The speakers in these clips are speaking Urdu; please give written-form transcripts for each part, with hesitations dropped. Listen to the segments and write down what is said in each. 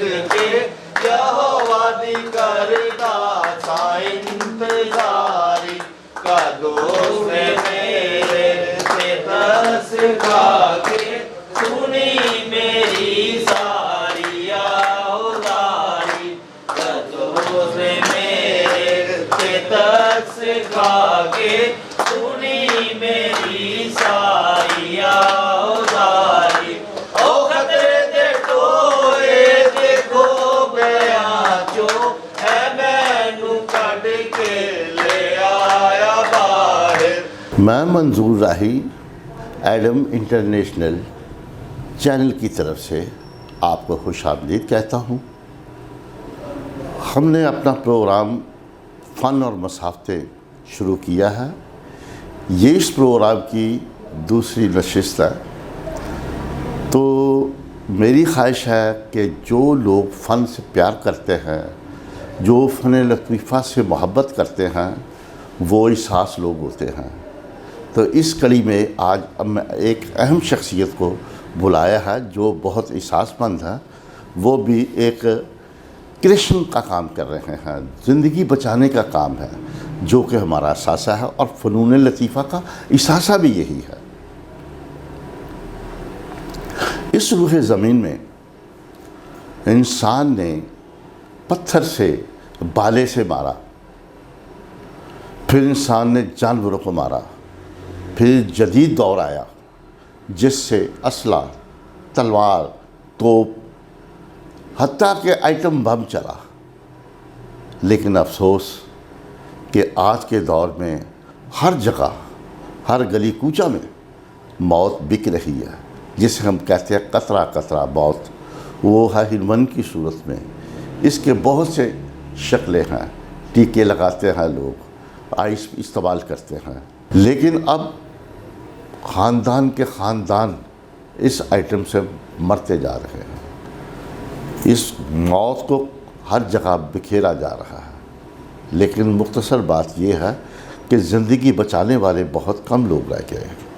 کے یہوہ دی کردا تھا انتظاری کا دوست میرے سے ترس کھا کے سنی میری ساری آوازاری کا دوست میرے سے ترس کھا کے سنی میری ساری آوازاری او خطرے دے ٹوئے دیکھو بیاں جو ہے مینوں کڈ کے لے آیا باہر. میں منظور راہی ایڈم انٹرنیشنل چینل کی طرف سے آپ کو خوش آمدید کہتا ہوں. ہم نے اپنا پروگرام فن اور مصافتیں شروع کیا ہے. یہ اس پروگرام کی دوسری نشست ہے. تو میری خواہش ہے کہ جو لوگ فن سے پیار کرتے ہیں، جو فن لطیفہ سے محبت کرتے ہیں، وہ احساس لوگ ہوتے ہیں. تو اس کڑی میں آج میں ایک اہم شخصیت کو بلایا ہے جو بہت احساس مند ہے. وہ بھی ایک کرشن کا کام کر رہے ہیں، زندگی بچانے کا کام ہے، جو کہ ہمارا اثاثہ ہے، اور فنون لطیفہ کا اثاثہ بھی یہی ہے. اس روح زمین میں انسان نے پتھر سے بالے سے مارا، پھر انسان نے جانوروں کو مارا، پھر جدید دور آیا جس سے اسلحہ، تلوار، توپ، حتیٰ کہ آئٹم بم چلا. لیکن افسوس کہ آج کے دور میں ہر جگہ، ہر گلی کوچہ میں موت بک رہی ہے، جسے ہم کہتے ہیں قطرہ قطرہ موت. وہ ہے ہرمن کی صورت میں. اس کے بہت سے شکلیں ہیں. ٹیکے لگاتے ہیں لوگ، آئس استعمال کرتے ہیں. لیکن اب خاندان کے خاندان اس آئٹم سے مرتے جا رہے ہیں. اس موت کو ہر جگہ بکھیرا جا رہا ہے. لیکن مختصر بات یہ ہے کہ زندگی بچانے والے بہت کم لوگ رہ گئے ہیں.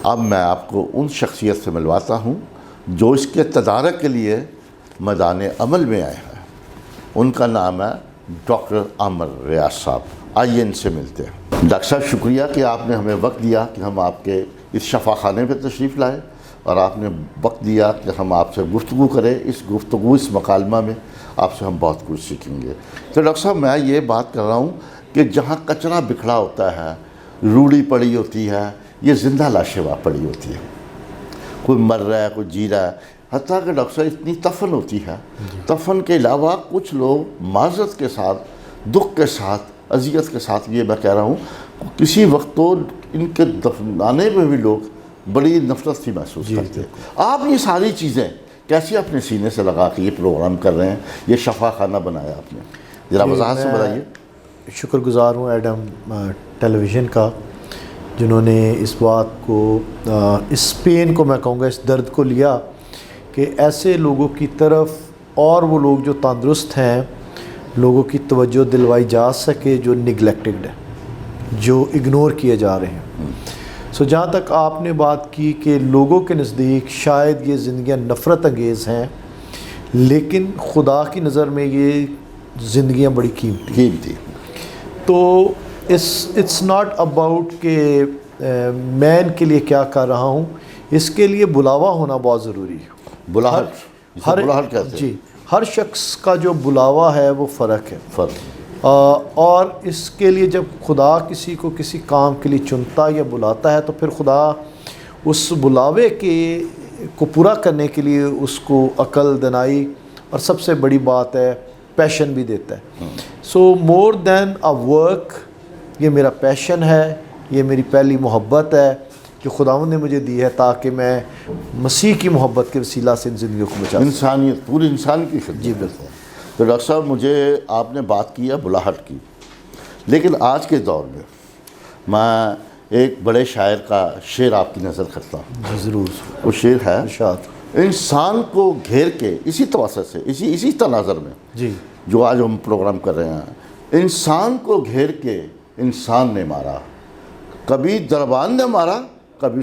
اب میں آپ کو ان شخصیت سے ملواتا ہوں جو اس کے تدارک کے لیے میدان عمل میں آئے ہیں. ان کا نام ہے ڈاکٹر عامر ریاض صاحب. آئیے ان سے ملتے ہیں. ڈاکٹر صاحب شکریہ کہ آپ نے ہمیں وقت دیا کہ ہم آپ کے اس شفا خانے پہ تشریف لائے، اور آپ نے وقت دیا کہ ہم آپ سے گفتگو کریں. اس گفتگو، اس مکالمہ میں آپ سے ہم بہت کچھ سیکھیں گے. تو ڈاکٹر صاحب میں یہ بات کر رہا ہوں کہ جہاں کچرا بکھڑا ہوتا ہے، روڑی پڑی ہوتی ہے، یہ زندہ لاشیں وہاں پڑی ہوتی ہیں. کوئی مر رہا ہے، کوئی جی رہا ہے. حتیٰ کہ ڈاکٹر صاحب اتنی تفن ہوتی ہے. تفن کے علاوہ کچھ لوگ معذرت کے ساتھ، دکھ کے ساتھ، اذیت کے ساتھ، یہ میں کہہ رہا ہوں، کسی وقت تو ان کے دفنانے میں بھی لوگ بڑی نفرت سی محسوس کرتے ہیں. آپ یہ ساری چیزیں کیسے اپنے سینے سے لگا کے یہ پروگرام کر رہے ہیں، یہ شفا خانہ بنایا آپ نے؟ ذرا وضاحت سے بتائیے. شکر گزار ہوں ایڈم ٹیلی ویژن کا، جنہوں نے اس بات کو، اس پین کو، میں کہوں گا اس درد کو لیا کہ ایسے لوگوں کی طرف، اور وہ لوگ جو تندرست ہیں، لوگوں کی توجہ دلوائی جا سکے جو نگلیکٹڈ ہیں، جو اگنور کیے جا رہے ہیں. جہاں تک آپ نے بات کی کہ لوگوں کے نزدیک شاید یہ زندگیاں نفرت انگیز ہیں، لیکن خدا کی نظر میں یہ زندگیاں بڑی قیمتی. تو اٹس ناٹ اباؤٹ کہ میں ان کے لیے کیا کر رہا ہوں، اس کے لیے بلاوا ہونا بہت ضروری ہے. بلاہٹ کہتے ہیں. جی، ہر شخص کا جو بلاوا ہے وہ فرق ہے. اور اس کے لیے جب خدا کسی کو کسی کام کے لیے چنتا یا بلاتا ہے، تو پھر خدا اس بلاوے کو پورا کرنے کے لیے اس کو عقل، دانائی، اور سب سے بڑی بات ہے پیشن بھی دیتا ہے. سو مور دین اے ورک، یہ میرا پیشن ہے، یہ میری پہلی محبت ہے جو خداوند نے مجھے دی ہے، تاکہ میں مسیح کی محبت کے وسیلہ سے ان زندگیوں کو بچا سکوں. انسانیت، پوری انسان کی خدمت. جی بالکل. تو ڈاکٹر صاحب مجھے آپ نے بات کی ہے بلاہٹ کی، لیکن آج کے دور میں میں ایک بڑے شاعر کا شعر آپ کی نظر کرتا ہوں. جی ضرور. وہ شعر ہے، ارشاد. انسان کو گھیر کے، اسی توسط سے، اسی تناظر میں جی جو آج ہم پروگرام کر رہے ہیں، انسان کو گھیر کے انسان نے مارا، کبھی دربان نے مارا، کبھی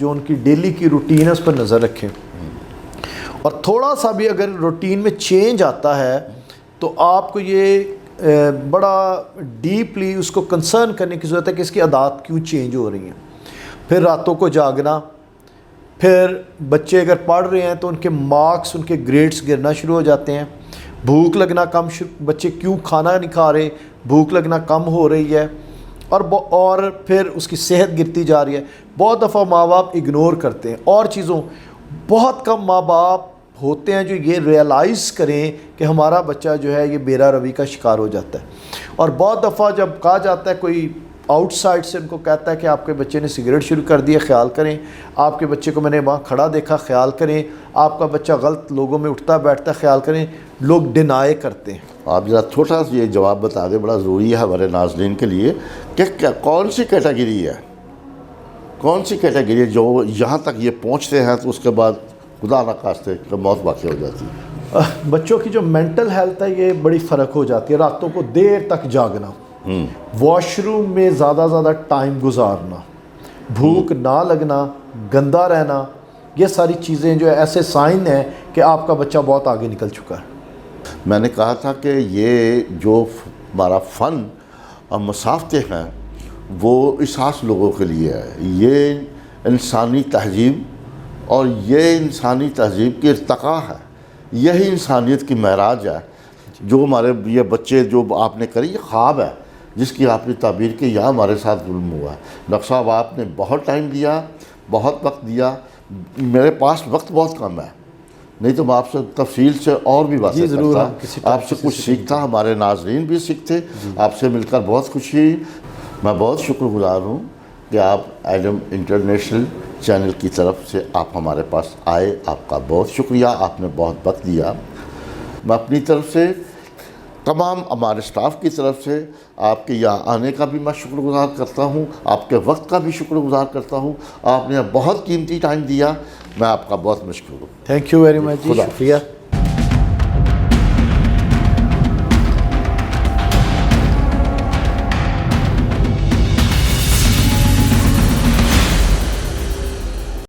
جو ان کی ڈیلی کی روٹین ہے اس پر نظر رکھیں، اور تھوڑا سا بھی اگر روٹین میں چینج آتا ہے تو آپ کو یہ بڑا ڈیپلی اس کو کنسرن کرنے کی ضرورت ہے کہ اس کی عادات کیوں چینج ہو رہی ہیں۔ پھر راتوں کو جاگنا، پھر بچے اگر پڑھ رہے ہیں تو ان کے مارکس، ان کے گریڈز گرنا شروع ہو جاتے ہیں، بھوک لگنا کم، بچے کیوں کھانا نہیں کھا رہے، بھوک لگنا کم ہو رہی ہے، اور پھر اس کی صحت گرتی جا رہی ہے۔ بہت دفعہ ماں باپ اگنور کرتے ہیں اور چیزوں، بہت کم ماں باپ ہوتے ہیں جو یہ ریئلائز کریں کہ ہمارا بچہ جو ہے یہ بیرا روی کا شکار ہو جاتا ہے۔ اور بہت دفعہ جب کہا جاتا ہے، کوئی آؤٹ سائڈ سے ان کو کہتا ہے کہ آپ کے بچے نے سگریٹ شروع کر دی ہے، خیال کریں، آپ کے بچے کو میں نے وہاں کھڑا دیکھا، خیال کریں، آپ کا بچہ غلط لوگوں میں اٹھتا بیٹھتا ہے، خیال کریں، لوگ ڈینائی کرتے ہیں۔ آپ ذرا چھوٹا سا یہ جواب بتا دیں، بڑا ضروری ہے ہمارے ناظرین کے لیے، کہ کون سی کیٹیگری ہے، کون سی کیٹیگری ہے جو یہاں تک یہ پہنچتے ہیں تو اس کے بعد خدا نہ خواستہ کہ موت واقع ہو جاتی ہے؟ بچوں کی جو مینٹل ہیلتھ ہے یہ بڑی فرق ہو جاتی ہے، راتوں کو دیر تک جاگنا، واش روم میں زیادہ ٹائم گزارنا، بھوک نہ لگنا، گندا رہنا، یہ ساری چیزیں جو ایسے سائن ہیں کہ آپ کا بچہ بہت آگے نکل چکا ہے۔ میں نے کہا تھا کہ یہ جو ہمارا فن اور مسافتیں ہیں وہ اس خاص لوگوں کے لیے ہے، یہ انسانی تہذیب اور یہ انسانی تہذیب کی ارتقاء ہے، یہی انسانیت کی معراج ہے۔ جو ہمارے یہ بچے جو آپ نے کری، یہ خواب ہے جس کی آپ نے تعبیر کی، یہاں ہمارے ساتھ ظلم ہوا ہے۔ ڈاکٹر صاحب آپ نے بہت ٹائم دیا، بہت وقت دیا، میرے پاس وقت بہت کم ہے، نہیں تو میں آپ سے تفصیل سے اور بھی باتیں کرتا، آپ سے کچھ سیکھتا، ہمارے ناظرین بھی سیکھتے، آپ سے مل کر بہت خوشی ہوئی۔ میں بہت شکر گزار ہوں کہ آپ ایڈم انٹرنیشنل چینل کی طرف سے آپ ہمارے پاس آئے، آپ کا بہت شکریہ، آپ نے بہت وقت دیا۔ میں اپنی طرف سے، تمام ہمارے سٹاف کی طرف سے آپ کے یہاں آنے کا بھی میں شکر گزار کرتا ہوں، آپ کے وقت کا بھی شکر گزار کرتا ہوں، آپ نے بہت قیمتی ٹائم دیا، میں آپ کا بہت مشکور ہوں۔ تھینک یو ویری مچ، شکریہ۔